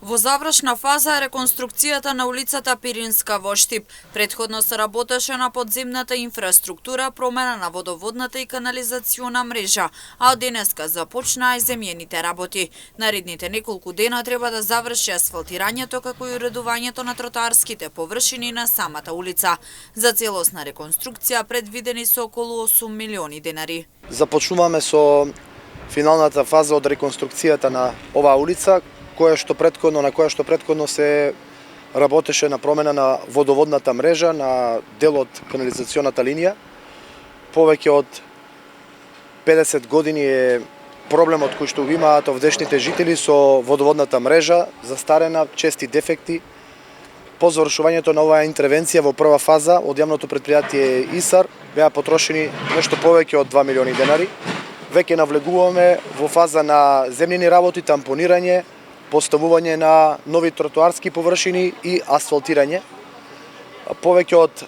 Во завршна фаза е реконструкцијата на улицата Пиринска во Штип. Предходно се работеше на подземната инфраструктура, промена на водоводната и канализациона мрежа, а од денеска започнаа и земјените работи. Наредните неколку дена треба да заврши асфалтирањето како и уредувањето на тротоарските површини на самата улица. За целосна реконструкција предвидени се околу 8 милиони денари. Започнуваме со финалната фаза од реконструкцијата на оваа улица, на која што претходно се работеше на промена на водоводната мрежа, на дел од канализационата линија. Повеќе од 50 години е проблемот кој што го имаат овдешните жители со водоводната мрежа, застарена, чести дефекти. По завршувањето на оваа интервенција во прва фаза од јавното претпријатие ИСАР беа потрошени нешто повеќе од 2 милиони денари. Веќе навлегуваме во фаза на земјени работи, тампонирање, поставување на нови тротоарски површини и асфалтирање. Повеќе од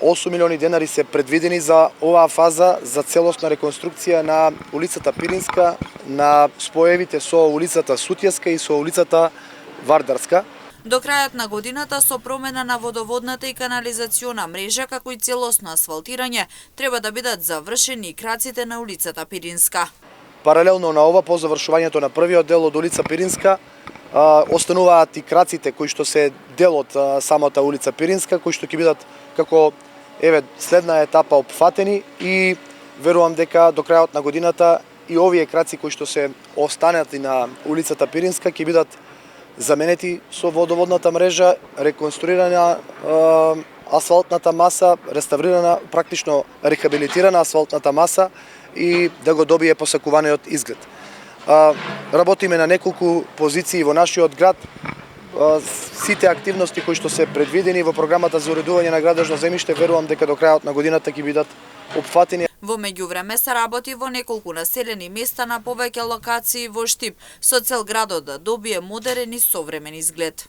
8 милиони денари се предвидени за оваа фаза за целосна реконструкција на улицата Пиринска, на споевите со улицата Сутјеска и со улицата Вардарска. До крајот на годината со промена на водоводната и канализациона мрежа како и целосно асфалтирање треба да бидат завршени и краците на улицата Пиринска. Паралелно на ова, по завршувањето на првиот дел од улица Пиринска, остануваат и краците кои што се дел од самата улица Пиринска, кои што ќе бидат како следна етапа опфатени и верувам дека до крајот на годината и овие краци кои што се останати на улицата Пиринска ќе бидат заменети со водоводната мрежа, реконструирана асфалтната маса, реставрирана, практично рехабилитирана асфалтната маса и да го добие посакуваниот изглед. Работиме на неколку позиции во нашиот град. Сите активности кои што се предвидени во програмата за уредување на градежно земјиште, верувам дека до крајот на годината ќе бидат опфатени. Во меѓувреме се работи во неколку населени места на повеќе локации во Штип, со цел градот да добие модерен и современ изглед.